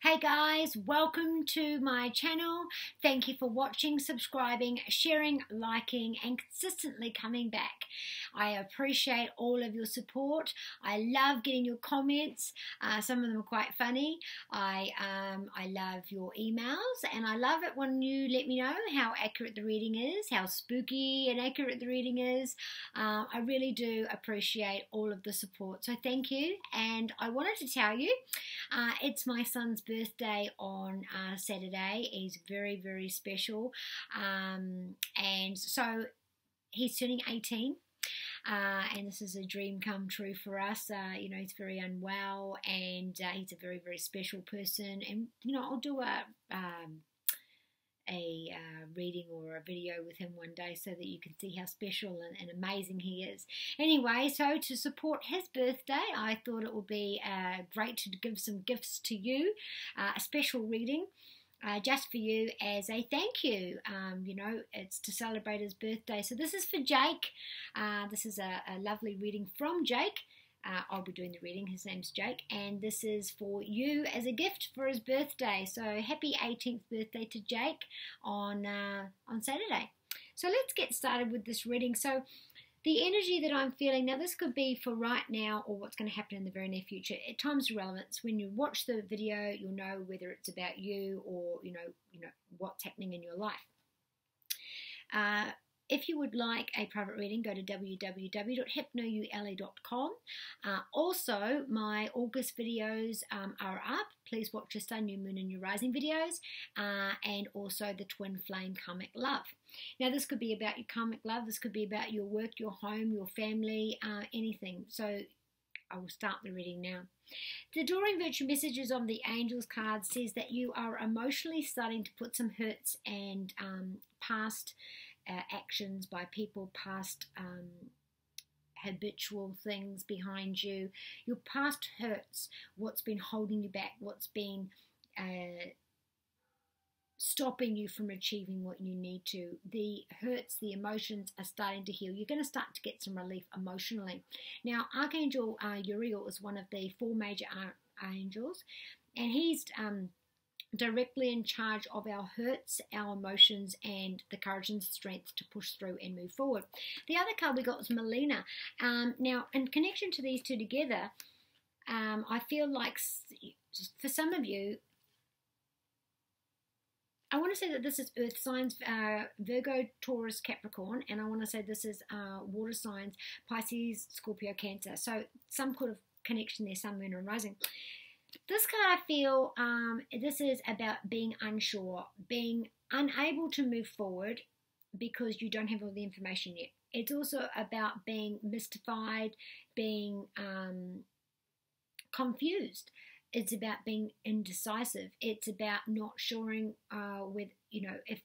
Hey guys, welcome to my channel. Thank you for watching, subscribing, sharing, liking and consistently coming back. I appreciate all of your support. I love getting your comments. Some of them are quite funny. I love your emails and I love it when you let me know how accurate the reading is, how spooky and accurate the reading is. I really do appreciate all of the support. So thank you. And I wanted to tell you, it's my son's birthday on Saturday. He's very, very special. And so he's turning 18. And this is a dream come true for us. He's very unwell and he's a very, very special person. And, I'll do a reading or a video with him one day so that you can see how special and amazing he is. Anyway, so to support his birthday, I thought it would be great to give some gifts to you, a special reading just for you as a thank you. It's to celebrate his birthday. So this is for Jake. This is a lovely reading from Jake. I'll be doing the reading. His name's Jake, and this is for you as a gift for his birthday. So happy 18th birthday to Jake on Saturday. So let's get started with this reading. So the energy that I'm feeling now, this could be for right now or what's going to happen in the very near future. At times of relevance, when you watch the video, you'll know whether it's about you or what's happening in your life. If you would like a private reading, go to www.hypnoyouellie.com. Also, my August videos are up. Please watch your Sun, New Moon and your Rising videos. And also the Twin Flame Karmic Love. Now, this could be about your karmic love. This could be about your work, your home, your family, anything. So I will start the reading now. The Adoring Virtue Messages on the Angels card says that you are emotionally starting to put some hurts and past actions by people, past habitual things behind you. Your past hurts, what's been holding you back, what's been stopping you from achieving what you need to. The hurts, the emotions are starting to heal. You're going to start to get some relief emotionally. Now, Archangel Uriel is one of the four major archangels, and he's directly in charge of our hurts, our emotions, and the courage and strength to push through and move forward. The other card we got was Melina. Now, in connection to these two together, I feel like for some of you, I want to say that this is earth signs, Virgo, Taurus, Capricorn, and I want to say this is water signs, Pisces, Scorpio, Cancer. So some kind of connection there, Sun, Moon, and Rising. This card, I feel, this is about being unsure, being unable to move forward because you don't have all the information yet. It's also about being mystified, being confused. It's about being indecisive. It's about not sure if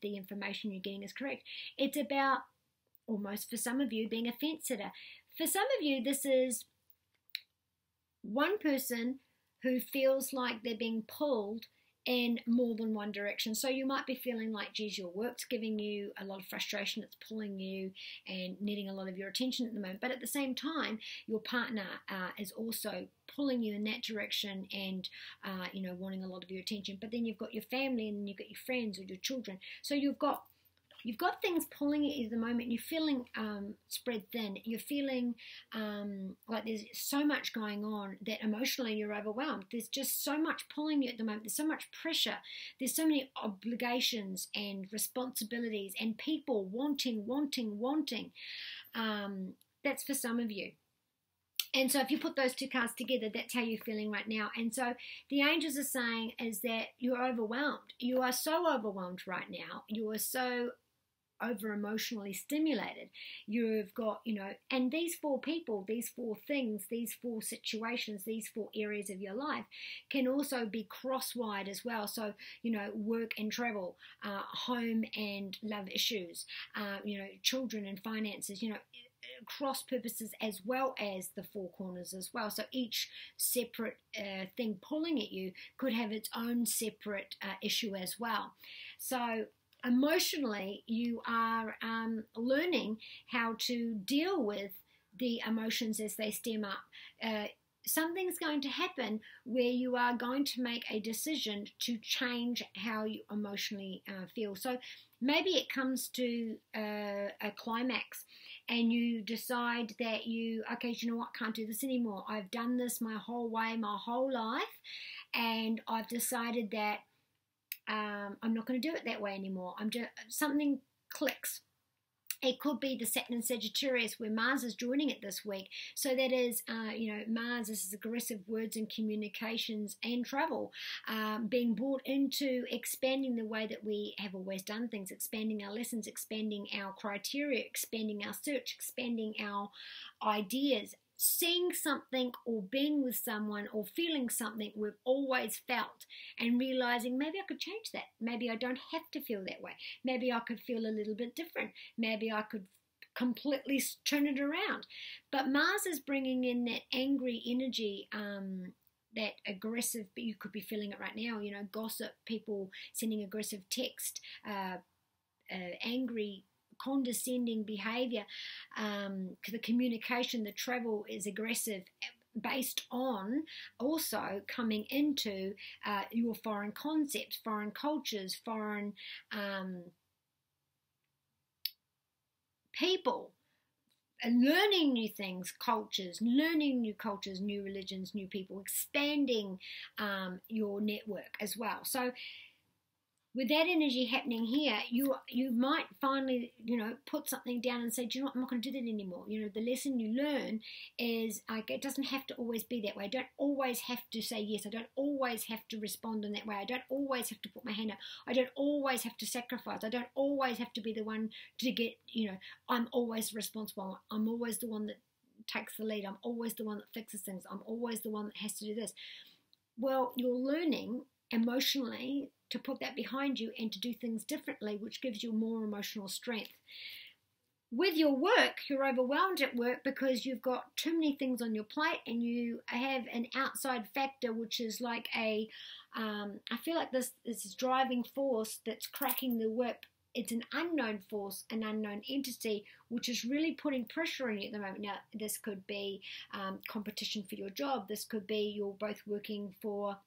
the information you're getting is correct. It's about, almost for some of you, being a fence sitter. For some of you, this is one person who feels like they're being pulled in more than one direction. So you might be feeling like, geez, your work's giving you a lot of frustration, it's pulling you and needing a lot of your attention at the moment. But at the same time, your partner is also pulling you in that direction and, wanting a lot of your attention. But then you've got your family and then you've got your friends or your children. So you've got things pulling at you at the moment. You're feeling spread thin. You're feeling like there's so much going on that emotionally you're overwhelmed. There's just so much pulling you at the moment. There's so much pressure. There's so many obligations and responsibilities and people wanting. That's for some of you. And so if you put those two cards together, that's how you're feeling right now. And so the angels are saying is that you're overwhelmed. You are so overwhelmed right now. You are so over emotionally stimulated. You've got, and these four people, these four things, these four situations, these four areas of your life can also be cross-wide as well. So, work and travel, home and love issues, children and finances, cross purposes as well as the four corners as well. So each separate thing pulling at you could have its own separate issue as well. So emotionally, you are learning how to deal with the emotions as they stem up. something's going to happen where you are going to make a decision to change how you emotionally feel. So maybe it comes to a climax and you decide that okay, you know what, can't do this anymore. I've done this my whole life, and I've decided that I'm not going to do it that way anymore. Something clicks. It could be the Saturn in Sagittarius where Mars is joining it this week. So that is, Mars is aggressive words and communications and travel, being brought into expanding the way that we have always done things, expanding our lessons, expanding our criteria, expanding our search, expanding our ideas, seeing something or being with someone or feeling something we've always felt and realizing maybe I could change that. Maybe I don't have to feel that way. Maybe I could feel a little bit different. Maybe I could completely turn it around. But Mars is bringing in that angry energy, that aggressive, but you could be feeling it right now, gossip, people sending aggressive text, angry, condescending behavior, the communication, the travel is aggressive, based on also coming into your foreign concepts, foreign cultures, foreign people, learning new things, learning new cultures, new religions, new people, expanding your network as well. So with that energy happening here, you might finally, put something down and say, do you know what, I'm not going to do that anymore. The lesson you learn is it doesn't have to always be that way. I don't always have to say yes. I don't always have to respond in that way. I don't always have to put my hand up. I don't always have to sacrifice. I don't always have to be the one to get, I'm always responsible. I'm always the one that takes the lead. I'm always the one that fixes things. I'm always the one that has to do this. Well, you're learning emotionally to put that behind you and to do things differently, which gives you more emotional strength. With your work, you're overwhelmed at work because you've got too many things on your plate and you have an outside factor, which is like I feel like this driving force that's cracking the whip. It's an unknown force, an unknown entity, which is really putting pressure on you at the moment. Now, this could be competition for your job. This could be you're both working for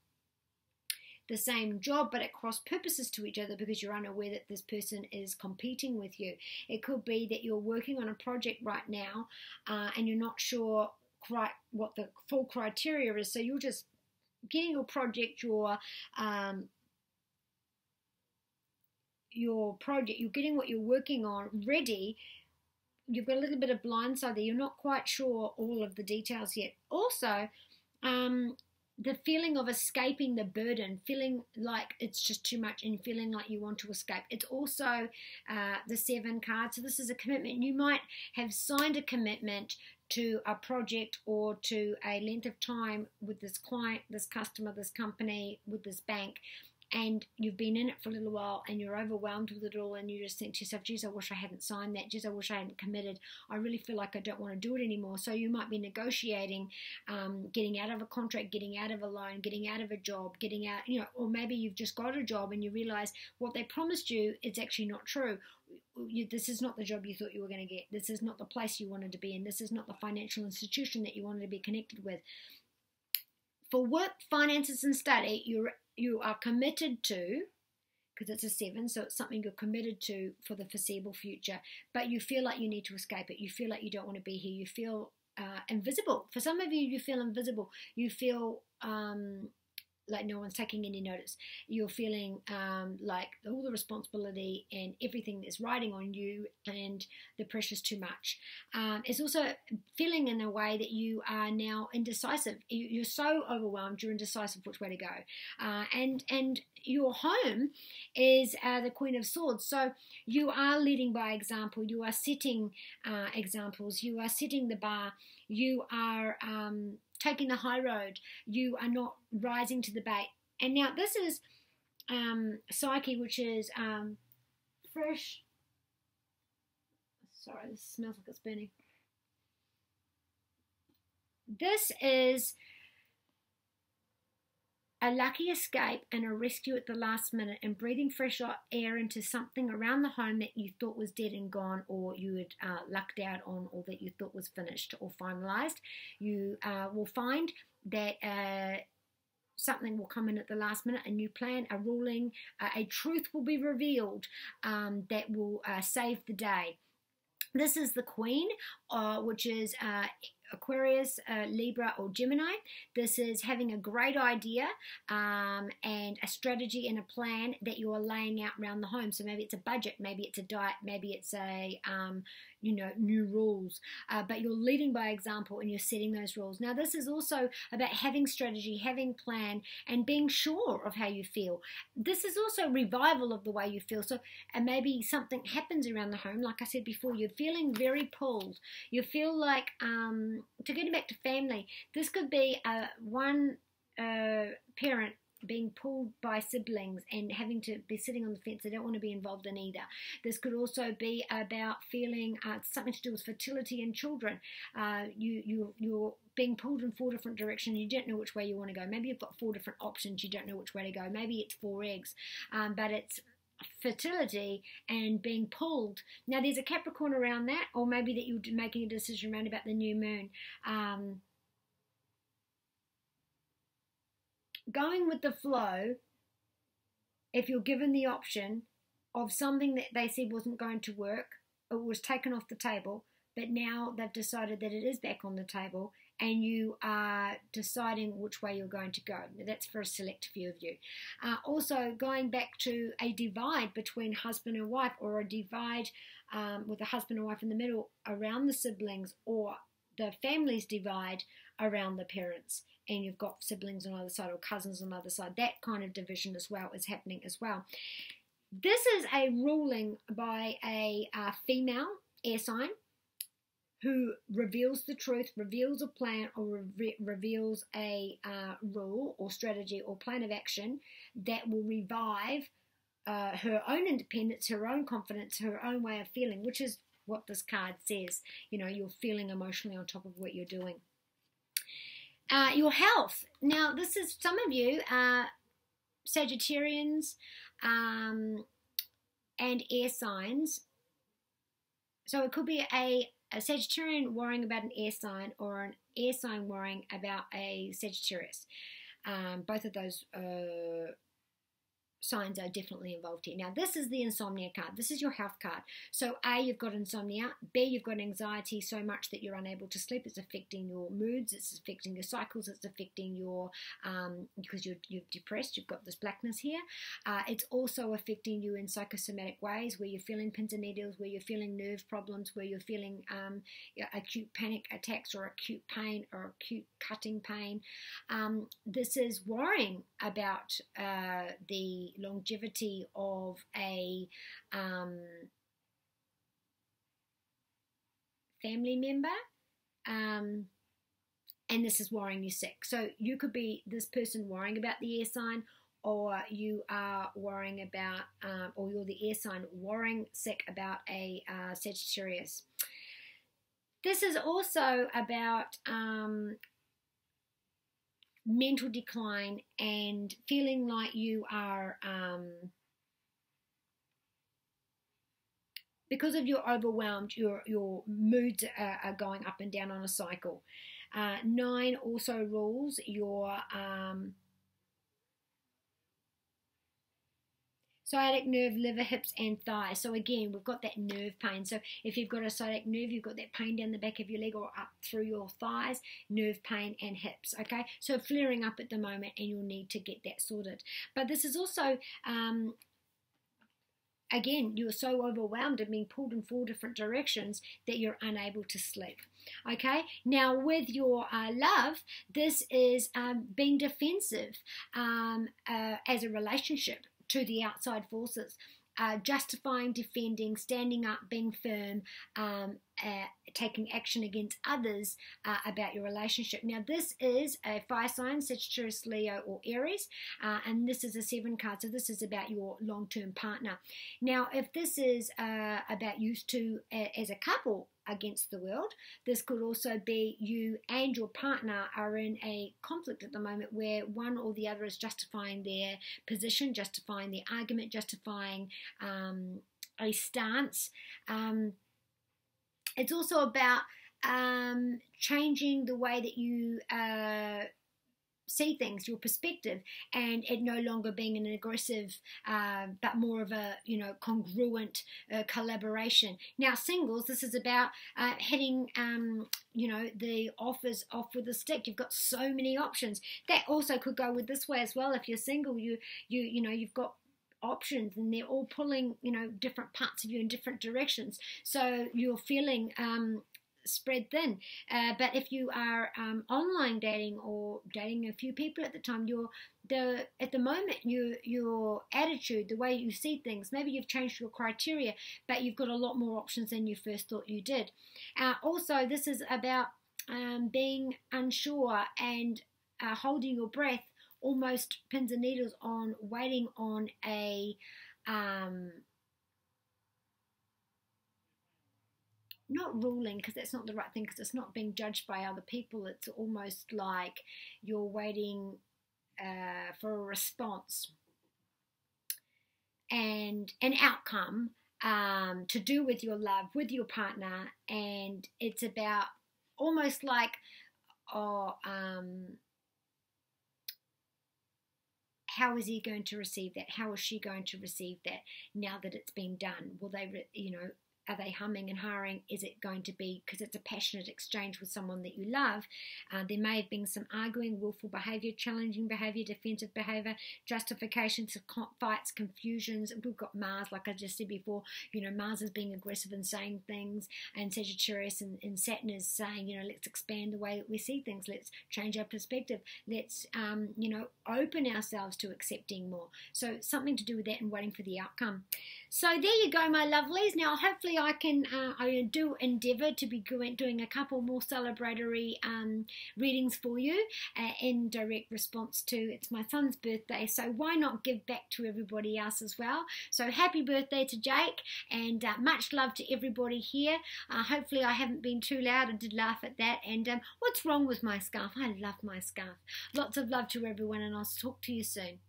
the same job but at cross purposes to each other because you're unaware that this person is competing with you. It could be that you're working on a project right now and you're not sure quite what the full criteria is, so you're just getting your project, you're getting what you're working on ready. You've got a little bit of blindside there. You're not quite sure all of the details yet. Also, the feeling of escaping the burden, feeling like it's just too much and feeling like you want to escape. It's also the 7 card. So this is a commitment. You might have signed a commitment to a project or to a length of time with this client, this customer, this company, with this bank, and you've been in it for a little while and you're overwhelmed with it all and you just think to yourself, geez, I wish I hadn't signed that. Geez, I wish I hadn't committed. I really feel like I don't want to do it anymore. So you might be negotiating, getting out of a contract, getting out of a loan, getting out of a job, getting out, or maybe you've just got a job and you realize what they promised you is actually not true. This is not the job you thought you were going to get. This is not the place you wanted to be in. This is not the financial institution that you wanted to be connected with. For work, finances, and study, you are committed to, because it's a 7, so it's something you're committed to for the foreseeable future, but you feel like you need to escape it. You feel like you don't want to be here. You feel invisible. For some of you, you feel invisible. You feel like no one's taking any notice. You're feeling like all the responsibility and everything is riding on you and the pressure's too much. It's also feeling in a way that you are now indecisive. You're so overwhelmed, you're indecisive which way to go. And your home is the Queen of Swords. So you are leading by example. You are setting examples. You are setting the bar. You are taking the high road. You are not rising to the bait. And now this is Psyche, which is fresh. Sorry, this smells like it's burning. This is a lucky escape and a rescue at the last minute and breathing fresh air into something around the home that you thought was dead and gone, or you had lucked out on, or that you thought was finished or finalized. You will find that something will come in at the last minute, a new plan, a ruling, a truth will be revealed that will save the day. This is the Queen, which is Aquarius, Libra, or Gemini. This is having a great idea and a strategy and a plan that you are laying out around the home. So maybe it's a budget, maybe it's a diet, maybe it's a new rules, but you're leading by example and you're setting those rules. Now this is also about having strategy, having plan, and being sure of how you feel. This is also revival of the way you feel. So maybe something happens around the home, like I said before, you're feeling very pulled, you feel like to get back to family, this could be one parent being pulled by siblings and having to be sitting on the fence. They don't want to be involved in either. This could also be about feeling something to do with fertility in children. You're being pulled in 4 different directions. You don't know which way you want to go. Maybe you've got 4 different options. You don't know which way to go. Maybe it's 4 eggs, but it's fertility and being pulled. Now there's a Capricorn around that, or maybe that you're making a decision around about the new moon. Going with the flow, if you're given the option of something that they said wasn't going to work, it was taken off the table, but now they've decided that it is back on the table and you are deciding which way you're going to go. That's for a select few of you. Also, going back to a divide between husband and wife, or a divide with a husband and wife in the middle around the siblings, or the families divide around the parents, and you've got siblings on either side or cousins on the other side. That kind of division as well is happening as well. This is a ruling by a female air sign who reveals the truth, reveals a plan, or reveals a rule or strategy or plan of action that will revive her own independence, her own confidence, her own way of feeling, which is what this card says. You know, you're feeling emotionally on top of what you're doing. Your health. Now, this is some of you, Sagittarians and air signs. So it could be a Sagittarian worrying about an air sign, or an air sign worrying about a Sagittarius. Both of those signs are definitely involved here. Now, this is the insomnia card. This is your health card. So A, you've got insomnia. B, you've got anxiety so much that you're unable to sleep. It's affecting your moods. It's affecting your cycles. It's affecting your, because you're depressed. You've got this blackness here. It's also affecting you in psychosomatic ways, where you're feeling pins and needles, where you're feeling nerve problems, where you're feeling acute panic attacks, or acute pain, or acute cutting pain. This is worrying about the longevity of a family member, and this is worrying you sick. So you could be this person worrying about the air sign, or you are worrying about, or you're the air sign worrying sick about a Sagittarius. This is also about mental decline and feeling like you are, because of your overwhelmed, your moods are going up and down on a cycle. 9 also rules your sciatic nerve, liver, hips, and thighs. So again, we've got that nerve pain. So if you've got a sciatic nerve, you've got that pain down the back of your leg or up through your thighs, nerve pain and hips, okay? So flaring up at the moment, and you'll need to get that sorted. But this is also, again, you're so overwhelmed and being pulled in 4 different directions that you're unable to sleep. Okay, now with your love, this is being defensive as a relationship to the outside forces, justifying, defending, standing up, being firm, taking action against others about your relationship. Now this is a fire sign, Sagittarius, Leo, or Aries, and this is a 7 card, so this is about your long-term partner. Now if this is about you two as a couple against the world, this could also be you and your partner are in a conflict at the moment where one or the other is justifying their position, justifying their argument, justifying a stance. It's also about changing the way that you see things, your perspective, and it no longer being an aggressive but more of a, you know, congruent collaboration. Now singles, this is about hitting you know, the offers off with a stick. You've got so many options. That also could go with this way as well. If you're single, you know, you've got options and they're all pulling, you know, different parts of you in different directions, so you're feeling spread thin. But if you are online dating or dating a few people at the time, at the moment your attitude, the way you see things, maybe you've changed your criteria, but you've got a lot more options than you first thought you did. Also, this is about being unsure and holding your breath, almost pins and needles on, waiting on a not ruling, because that's not the right thing, because it's not being judged by other people. It's almost like you're waiting for a response and an outcome to do with your love, with your partner, and it's about almost like, how is he going to receive that? How is she going to receive that now that it's been done? Will they, you know, are they humming and hawing? Is it going to be, because it's a passionate exchange with someone that you love, there may have been some arguing, willful behaviour, challenging behaviour, defensive behaviour, justifications, fights, confusions. We've got Mars, like I just said before, you know, Mars is being aggressive and saying things, and Sagittarius and Saturn is saying, you know, let's expand the way that we see things, let's change our perspective, let's, you know, open ourselves to accepting more. So something to do with that and waiting for the outcome. So there you go, my lovelies. Now hopefully I can I do endeavour to be doing a couple more celebratory readings for you in direct response to, it's my son's birthday, so why not give back to everybody else as well. So happy birthday to Jake, and much love to everybody here. Hopefully I haven't been too loud. I did laugh at that. And what's wrong with my scarf? I love my scarf. Lots of love to everyone, and I'll talk to you soon.